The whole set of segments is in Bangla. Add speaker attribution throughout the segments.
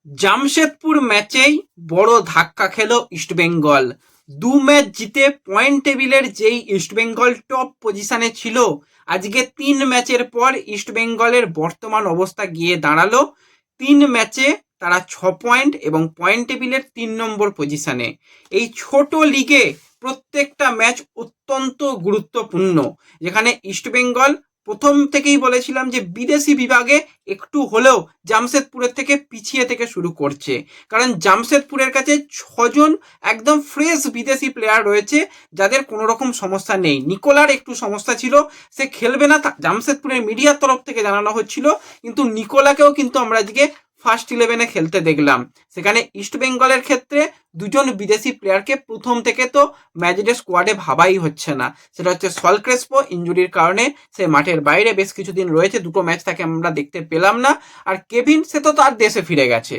Speaker 1: জামশেদপুর ম্যাচেই বড় ধাক্কা খেল ইস্টবেঙ্গল। দু ম্যাচ জিতে পয়েন্ট টেবিলের যেই ইস্টবেঙ্গল টপ পজিশনে ছিল, আজকে 3 ম্যাচের পর ইস্টবেঙ্গলের বর্তমান অবস্থা গিয়ে দাঁড়ালো 3 ম্যাচে তারা 6 পয়েন্ট এবং পয়েন্ট টেবিলের 3 নম্বর পজিশনে। এই ছোট লিগে প্রত্যেকটা ম্যাচ অত্যন্ত গুরুত্বপূর্ণ, যেখানে ইস্টবেঙ্গল প্রথম থেকেই বলেছিলাম যে বিদেশি বিভাগে একটু হলেও জামশেদপুরের থেকে পিছিয়ে থেকে শুরু করছে, কারণ জামশেদপুরের কাছে 6জন একদম ফ্রেশ বিদেশি প্লেয়ার রয়েছে যাদের কোনো রকম সমস্যা নেই। নিকোলার একটু সমস্যা ছিল, সে খেলবে না, জামশেদপুরের মিডিয়ার তরফ থেকে জানানো হচ্ছিল, কিন্তু নিকোলাকেও কিন্তু আমরা আজকে ফার্স্ট 11-এ খেলতে দেখলাম। সেখানে ইস্টবেঙ্গলের ক্ষেত্রে 2জন বিদেশি প্লেয়ারকে প্রথম থেকে তো ম্যাচডে স্কোয়াডে ভাবাই হচ্ছে না। সেটা হচ্ছে সল ক্রেসপো, ইঞ্জুরির কারণে সে মাঠের বাইরে বেশ কিছুদিন রয়েছে, 2টো ম্যাচ তাকে আমরা দেখতে পেলাম না। আর কেভিন, সে তো তার দেশে ফিরে গেছে।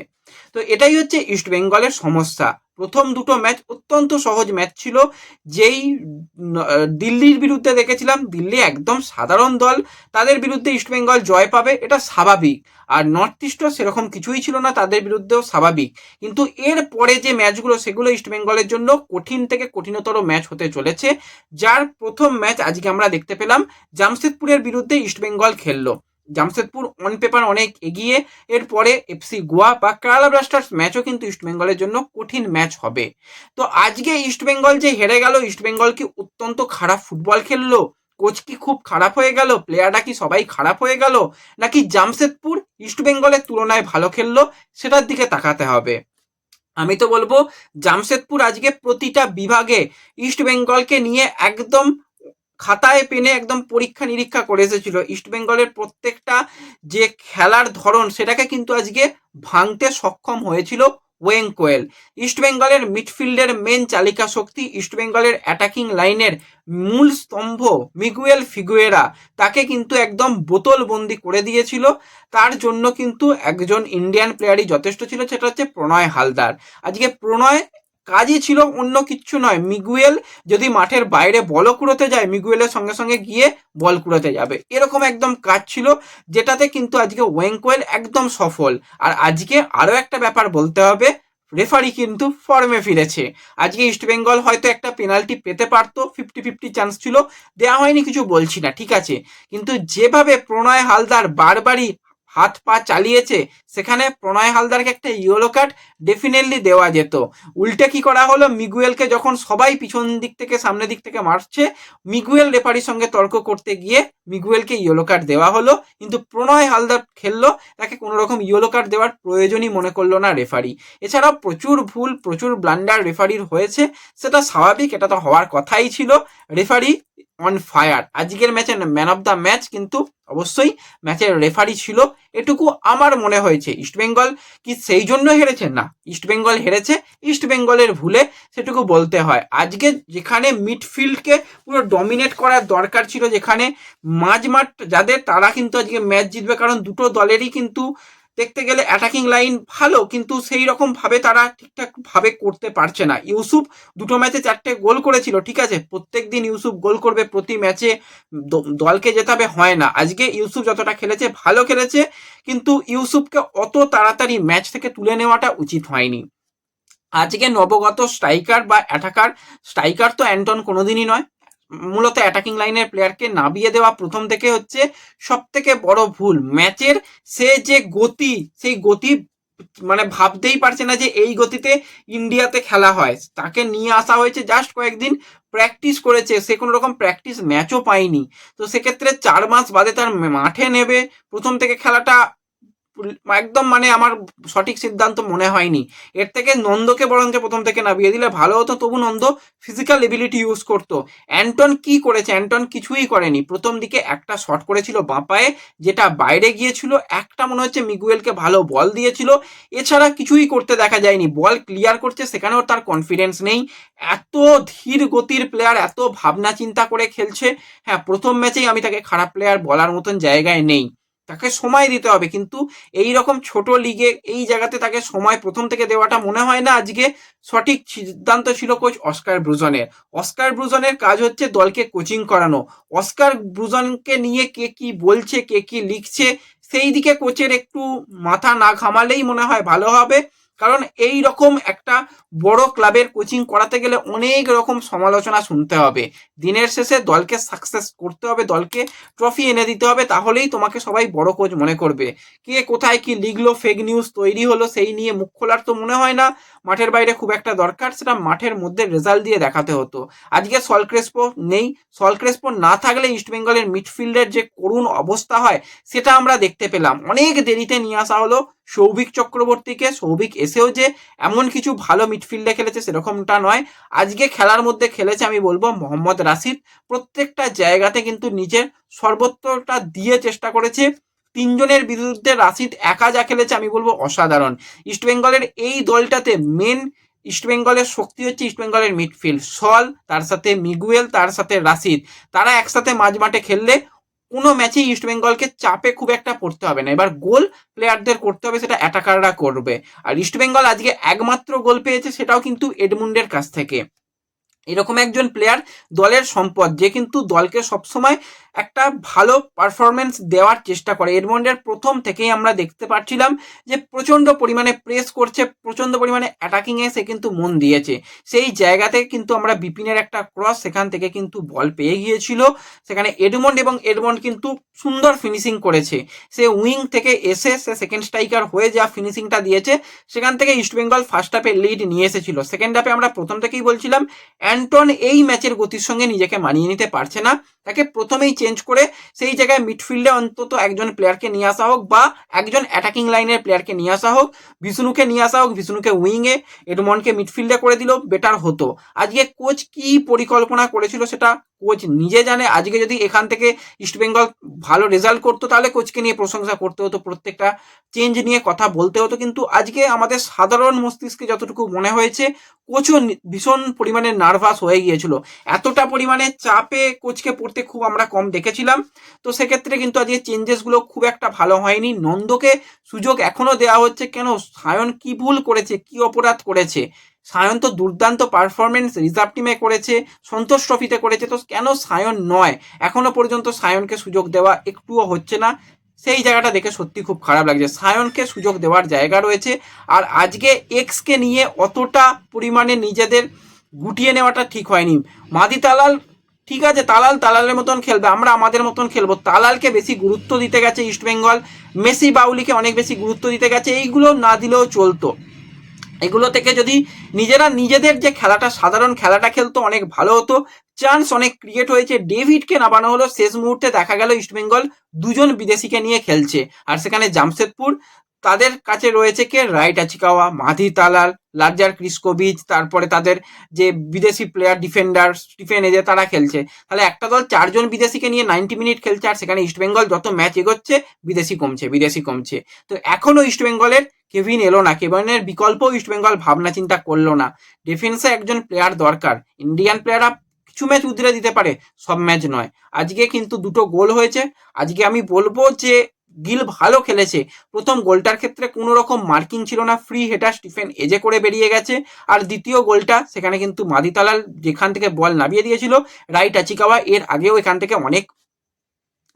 Speaker 1: তো এটাই হচ্ছে ইস্টবেঙ্গলের সমস্যা। প্রথম 2টো ম্যাচ অত্যন্ত সহজ ম্যাচ ছিল। যেই দিল্লির বিরুদ্ধে দেখেছিলাম, দিল্লি একদম সাধারণ দল, তাদের বিরুদ্ধে ইস্টবেঙ্গল জয় পাবে এটা স্বাভাবিক। আর নর্থ ইস্টও সেরকম কিছুই ছিল না, তাদের বিরুদ্ধেও স্বাভাবিক। কিন্তু এর পরে যে ম্যাচগুলো, সেগুলো ইস্টবেঙ্গলের জন্য কঠিন থেকে কঠিনতর ম্যাচ হতে চলেছে। যার প্রথম ম্যাচ আজকে আমরা দেখতে পেলাম, জামশেদপুরের বিরুদ্ধে ইস্টবেঙ্গল খেললো। জামশেদপুর অন পেপার অনেক এগিয়ে, এরপরে এফসি গোয়া বা কেরালা ব্লাস্টার্স ম্যাচও কিন্তু ইস্টবেঙ্গলের জন্য কঠিন ম্যাচ হবে। তো আজকে ইস্টবেঙ্গল যে হেরে গেল, ইস্টবেঙ্গল কি অত্যন্ত খারাপ ফুটবল খেললো? কোচ কি খুব খারাপ হয়ে গেল? প্লেয়াররা কি সবাই খারাপ হয়ে গেল? নাকি জামশেদপুর ইস্টবেঙ্গলের তুলনায় ভালো খেললো? সেটার দিকে তাকাতে হবে। আমি তো বলবো জামশেদপুর আজকে প্রতিটা বিভাগে ইস্টবেঙ্গলকে নিয়ে একদম খাতায় পেনে একদম পরীক্ষা নিরীক্ষা করে এসেছিল। ইস্টবেঙ্গলের প্রত্যেকটা যে খেলার ধরন, সেটাকে কিন্তু আজকে ভাঙতে সক্ষম হয়েছিল ওয়েং কোয়েল। ইস্টবেঙ্গলের মিডফিল্ডের মেন চালিকা শক্তি, ইস্টবেঙ্গলের অ্যাটাকিং লাইনের মূল স্তম্ভ মিগুয়েল ফিগুয়েরা, তাকে কিন্তু একদম বোতল বন্দি করে দিয়েছিল। তার জন্য কিন্তু একজন ইন্ডিয়ান প্লেয়ারই যথেষ্ট ছিল, সেটা হচ্ছে প্রণয় হালদার। আজকে প্রণয় কাজই ছিল, অন্য কিচ্ছু নয়। মিগুয়েল যদি মাঠের বাইরে বলও কুড়োতে যায়, মিগুয়েলের সঙ্গে সঙ্গে গিয়ে বল কুড়োতে যাবে, এরকম একদম কাজ ছিল, যেটাতে কিন্তু আজকে ওয়েঙ্কোয়েল একদম সফল। আর আজকে আরও একটা ব্যাপার বলতে হবে, রেফারি কিন্তু ফর্মে ফিরেছে। আজকে ইস্টবেঙ্গল হয়তো একটা পেনাল্টি পেতে পারতো, 50-50 চান্স ছিল, দেওয়া হয়নি, কিছু বলছি না, ঠিক আছে, কিন্তু যেভাবে প্রণয় হালদার বারবারই হাত পা চালিয়েছে, সেখানে প্রণয় হালদারকে একটা ইয়েলো কার্ড ডেফিনেটলি দেওয়া যেত। উল্টে কি করা হলো, মিগুয়েলকে যখন সবাই পিছন দিক থেকে সামনের দিক থেকে মারছে, মিগুয়েল রেফারির সঙ্গে তর্ক করতে গিয়ে মিগুয়েলকে ইয়েলো কার্ড দেওয়া হলো, কিন্তু প্রণয় হালদার খেললো, তাকে কোনো রকম ইয়েলো কার্ড দেওয়ার প্রয়োজনই মনে করলো না রেফারি। এছাড়াও প্রচুর ভুল, প্রচুর ব্লান্ডার রেফারির হয়েছে, সেটা স্বাভাবিক, এটা তো হওয়ার কথাই ছিল। Referee on fire. আজকের ম্যাচে ম্যান অফ দ্য ম্যাচ কিন্তু অবশ্যই ম্যাচের রেফারি ছিল, এটুকু আমার মনে হয়েছে। ইস্টবেঙ্গল কি সেই জন্য হেরেছে? না, ইস্টবেঙ্গল হেরেছে ইস্টবেঙ্গলের ভুলে, সেটুকু বলতে হয়। আজকে যেখানে মিডফিল্ডকে পুরো ডমিনেট করার দরকার ছিল, যেখানে মাঝমাঠ যাদের, তারা কিন্তু আজকে ম্যাচ জিতবে, কারণ দুটো দলেরই কিন্তু দেখতে গেলে অ্যাটাকিং লাইন ভালো, কিন্তু সেই রকম ভাবে তারা ঠিকঠাক ভাবে করতে পারছে না। ইউসুফ 2টো ম্যাচে 4টে গোল করেছিল, ঠিক আছে, প্রত্যেক দিন ইউসুফ গোল করবে, প্রতি ম্যাচে দলকে জেতাবে, হয় না। আজকে ইউসুফ যতটা খেলেছে ভালো খেলেছে, কিন্তু ইউসুফকে অত তাড়াতাড়ি ম্যাচ থেকে তুলে নেওয়াটা উচিত হয়নি। আজকে নবগত স্ট্রাইকার বা অ্যাটাকার, স্ট্রাইকার তো অ্যান্টন কোনোদিনই নয়, মূলত অ্যাটাকিং লাইনের প্লেয়ারকে নামিয়ে দেওয়া প্রথম থেকে হচ্ছে সব থেকে বড় ভুল। ম্যাচের সে যে গতি, সেই গতি মানে ভাবতেই পারছে না যে এই গতিতে ইন্ডিয়াতে খেলা হয়। তাকে নিয়ে আসা হয়েছে, জাস্ট কয়েকদিন প্র্যাকটিস করেছে, সে কোনো রকম প্র্যাকটিস ম্যাচও পায়নি। তো সেক্ষেত্রে 4 মাস বাদে তার মাঠে নেবে প্রথম থেকে খেলাটা একদম মানে আমার সঠিক সিদ্ধান্ত মনে হয়নি। এর থেকে নন্দকে বরঞ্চ প্রথম থেকে নামিয়ে দিলে ভালো হতো, তবু নন্দ ফিজিক্যাল এবিলিটি ইউজ করতো। অ্যান্টন কি করেছে? অ্যান্টন কিছুই করেনি। প্রথম দিকে একটা শট করেছিল বাঁ পায়ে, যেটা বাইরে গিয়েছিল, একটা মনে হচ্ছে মিগুয়েলকে ভালো বল দিয়েছিল, এছাড়া কিছুই করতে দেখা যায়নি। বল ক্লিয়ার করছে, সেখানেও তার কনফিডেন্স নেই। এত ধীর গতির প্লেয়ার, এত ভাবনা চিন্তা করে খেলছে। হ্যাঁ, প্রথম ম্যাচেই আমি তাকে খারাপ প্লেয়ার বলার মতন জায়গায় নেই, তাকে সময় দিতে হবে, কিন্তু এই রকম ছোট লিগে এই জায়গাতে তাকে সময় প্রথম থেকে দেওয়াটা মনে হয় না আজকে সঠিক সিদ্ধান্ত ছিল কোচ অস্কার ব্রুজনের। অস্কার ব্রুজনের কাজ হচ্ছে দলকে কোচিং করানো। অস্কার ব্রুজনকে নিয়ে কে কি বলছে, কে কি লিখছে, সেই দিকে কোচের একটু মাথা না ঘামালেই মনে হয় ভালো হবে, কারণ এই রকম একটা বড় ক্লাবের কোচিং করাতে গেলে অনেক রকম সমালোচনা শুনতে হবে। দিনের শেষে দলকে সাকসেস করতে হবে, দলকে ট্রফি এনে দিতে হবে, তাহলেই তোমাকে সবাই বড় কোচ মনে করবে। কে কোথায় কি লিখলো, ফেক নিউজ তৈরি হলো, সেই নিয়ে মুখ খোলার তো মনে হয় না মাঠের বাইরে খুব একটা দরকার, সেটা মাঠের মধ্যে রেজাল্ট দিয়ে দেখাতে হতো। আজকে সল ক্রেসপো নেই, সল ক্রেসপো না থাকলে ইস্টবেঙ্গলের মিডফিল্ডের যে করুণ অবস্থা হয় সেটা আমরা দেখতে পেলাম। অনেক দেরিতে নিয়ে আসা হলো সৌভিক চক্রবর্তীকে, সৌভিক এসেও যে এমন কিছু ভালো মিডফিল্ডে খেলেছে সেরকমটা নয়। আজকে খেলার মধ্যে খেলেছে আমি বলবো মোহাম্মদ রাশিদ, প্রত্যেকটা জায়গাতে কিন্তু নিজের সর্বোচ্চটা দিয়ে চেষ্টা করেছে। তিনজনের বিরুদ্ধে রাশিদ একা যা খেলেছে আমি বলবো অসাধারণ। ইস্টবেঙ্গলের এই দলটাতে মেন ইস্টবেঙ্গলের শক্তি হচ্ছে ইস্টবেঙ্গলের মিডফিল্ড, সল, তার সাথে মিগুয়েল, তার সাথে রাশিদ, তারা একসাথে মাঝ মাঠে খেললে কোনো ম্যাচেই ইস্টবেঙ্গলকে চাপে খুব একটা পড়তে হবে না। এবার গোল প্লেয়ারদের করতে হবে, সেটা অ্যাটাকাররা করবে। আর ইস্টবেঙ্গল আজকে একমাত্র গোল পেয়েছে, সেটাও কিন্তু এডমুন্ডের কাছ থেকে। এরকম একজন প্লেয়ার দলের সম্পদ, যে কিন্তু দলকে সবসময় একটা ভালো পারফরমেন্স দেওয়ার চেষ্টা করে। এডমন্ডের প্রথম থেকেই আমরা দেখতে পাচ্ছিলাম যে প্রচণ্ড পরিমাণে প্রেস করছে, প্রচণ্ড পরিমাণে অ্যাটাকিংয়ে সে কিন্তু মন দিয়েছে। সেই জায়গাতে কিন্তু আমরা বিপিনের একটা ক্রস, সেখান থেকে কিন্তু বল পেয়ে গিয়েছিল, সেখানে এডমন্ড কিন্তু সুন্দর ফিনিশিং করেছে। সে উইং থেকে এসে সে সেকেন্ড স্ট্রাইকার হয়ে যা ফিনিশিংটা দিয়েছে, সেখান থেকে ইস্টবেঙ্গল ফার্স্ট হাফে লিড নিয়ে এসেছিল। সেকেন্ড হাফে আমরা প্রথম থেকেই বলছিলাম অ্যান্টন এই ম্যাচের গতির সঙ্গে নিজেকে মানিয়ে নিতে পারছে না, তাকে প্রথমেই চেঞ্জ করে সেই জায়গায় মিডফিল্ডে অন্তত একজন প্লেয়ারকে নিয়ে আসা হোক, বা একজন অ্যাটাকিং লাইনের প্লেয়ারকে নিয়ে আসা হোক, বিষ্ণুকে নিয়ে আসা হোক, বিষ্ণুকে উইংয়ে, এডমন্ডকে মিডফিল্ডে করে দিল, বেটার হতো। আজকে কোচ কি পরিকল্পনা করেছিল সেটা কোচ নিজে জানে। আজকে যদি এখান থেকে ইস্টবেঙ্গল ভালো রেজাল্ট করতো তাহলে কোচকে নিয়ে প্রশংসা করতে হতো, প্রত্যেকটা চেঞ্জ নিয়ে কথা বলতে হতো, কিন্তু আজকে আমাদের সাধারণ মস্তিষ্কে যতটুকু মনে হয়েছে কোচও ভীষণ পরিমাণে নার্ভাস হয়ে গিয়েছিল। এতটা পরিমাণে চাপে কোচকে পড়তে খুব আমরা কম দেখেছিলাম। তো সেক্ষেত্রে কিন্তু আজকে চেঞ্জেসগুলো খুব একটা ভালো হয়নি। নন্দকে সুযোগ এখনও দেওয়া হচ্ছে কেন? সায়ন কি ভুল করেছে, কি অপরাধ করেছে? সায়ন তো দুর্দান্ত পারফরমেন্স রিজার্ভ টিমে করেছে, সন্তোষ ট্রফিতে করেছে, তো কেন সায়ন নয়? এখনো পর্যন্ত সায়নকে সুযোগ দেওয়া একটুও হচ্ছে না। সেই জায়গাটা দেখে সত্যি খুব খারাপ লাগছে। সায়নকে সুযোগ দেওয়ার জায়গা রয়েছে। আর আজকে এক্সকে নিয়ে অতটা পরিমাণে নিজেদের গুটিয়ে নেওয়াটা ঠিক হয়নি। মাদি তালাল ঠিক আছে, তালালের মতন খেলবে, আমরা আমাদের মতন খেলবো। তালালকে বেশি গুরুত্ব দিতে গেছে ইস্টবেঙ্গল, মেসি বাউলিকে অনেক বেশি গুরুত্ব দিতে গেছে, এইগুলো না দিলেও চলতো। এগুলো থেকে যদি নিজেরা নিজেদের যে খেলাটা, সাধারণ খেলাটা খেলতো, অনেক ভালো হতো। চান্স অনেক ক্রিয়েট হয়েছে, ডেভিডকে নামানো হলো, শেষ মুহূর্তে দেখা গেল ইস্টবেঙ্গল দুজন বিদেশিকে নিয়ে খেলছে, আর সেখানে জামশেদপুর তাদের কাছে রয়েছে কে? রাইট আচিকাওয়া, মাধি তালাল, লার্জার ক্রিস্কোভিচ, তারপরে তাদের যে বিদেশি প্লেয়ার ডিফেন্ডার স্টিফেন এজে, তারা খেলছে। তাহলে একটা দল চারজন বিদেশিকে নিয়ে 90 মিনিট খেলছে, আর সেখানে ইস্টবেঙ্গল যত ম্যাচ এগোচ্ছে বিদেশি কমছে। তো এখনো ইস্টবেঙ্গলের কেভিন এলো না, কেভিনের বিকল্প ইস্টবেঙ্গল ভাবনা চিন্তা করলো না। ডিফেন্সে একজন প্লেয়ার দরকার, ইন্ডিয়ান প্লেয়াররা কিছু ম্যাচ উতরে দিতে পারে, সব ম্যাচ নয়। আজকে কিন্তু দুটো গোল হয়েছে। আজকে আমি বলবো যে গিল ভালো খেলেছে। প্রথম গোলটার ক্ষেত্রে কোনো রকম মার্কিং ছিল না, ফ্রি হেডার স্টিফেন এজে করে বেরিয়ে গেছে। আর দ্বিতীয় গোলটা সেখানে কিন্তু মাদিতালাল যেখান থেকে বল নামিয়ে দিয়েছিল, রাইট আচিকাওয়া এর আগেও এখান থেকে অনেক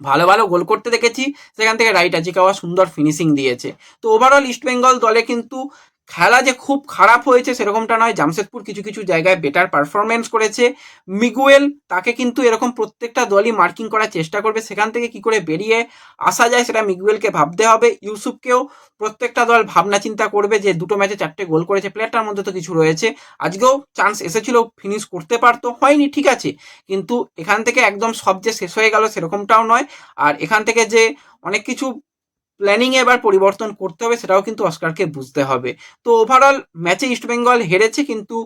Speaker 1: ভালো ভালো গোল করতে দেখেছি, সেখান থেকে রাইট আচিকাওয়া সুন্দর ফিনিশিং দিয়েছে। তো ওভারঅল ইস্টবেঙ্গল দলে কিন্তু খেলা যে খুব খারাপ হয়েছে সেরকমটা নয়। জামশেদপুর কিছু কিছু জায়গায় বেটার পারফরমেন্স করেছে। মিগুয়েল, তাকে কিন্তু এরকম প্রত্যেকটা দলই মার্কিং করার চেষ্টা করবে, সেখান থেকে কি করে বেরিয়ে আসা যায় সেটা মিগুয়েলকে ভাবতে হবে। ইউসুফকেও প্রত্যেকটা দল ভাবনা চিন্তা করবে যে দুটো ম্যাচে 4টে গোল করেছে, প্লেয়ারটার মধ্যে তো কিছু রয়েছে। আজকেও চান্স এসেছিল, ফিনিশ করতে পারতো, হয়নি ঠিক আছে, কিন্তু এখান থেকে একদম সব যে শেষ হয়ে গেল সেরকমটাও নয়। আর এখান থেকে যে অনেক কিছু প্ল্যানিংয়ে এবার পরিবর্তন করতে হবে সেটাও কিন্তু অস্কারকে বুঝতে হবে। তো ওভারঅল ম্যাচে ইস্টবেঙ্গল হেরেছে, কিন্তু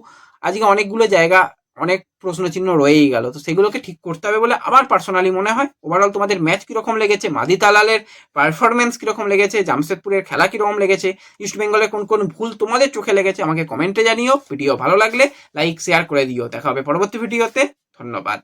Speaker 1: আজকে অনেকগুলো জায়গা অনেক প্রশ্নচিহ্ন রয়েই গেল, তো সেগুলোকে ঠিক করতে হবে বলে আমার পার্সোনালি মনে হয়। ওভারঅল তোমাদের ম্যাচ কীরকম লেগেছে, মাদি তালালের পারফরমেন্স কীরকম লেগেছে, জামশেদপুরের খেলা কীরকম লেগেছে, ইস্টবেঙ্গলের কোন কোন ভুল তোমাদের চোখে লেগেছে আমাকে কমেন্টে জানিও। ভিডিও ভালো লাগলে লাইক শেয়ার করে দিও। দেখা হবে পরবর্তী ভিডিওতে। ধন্যবাদ।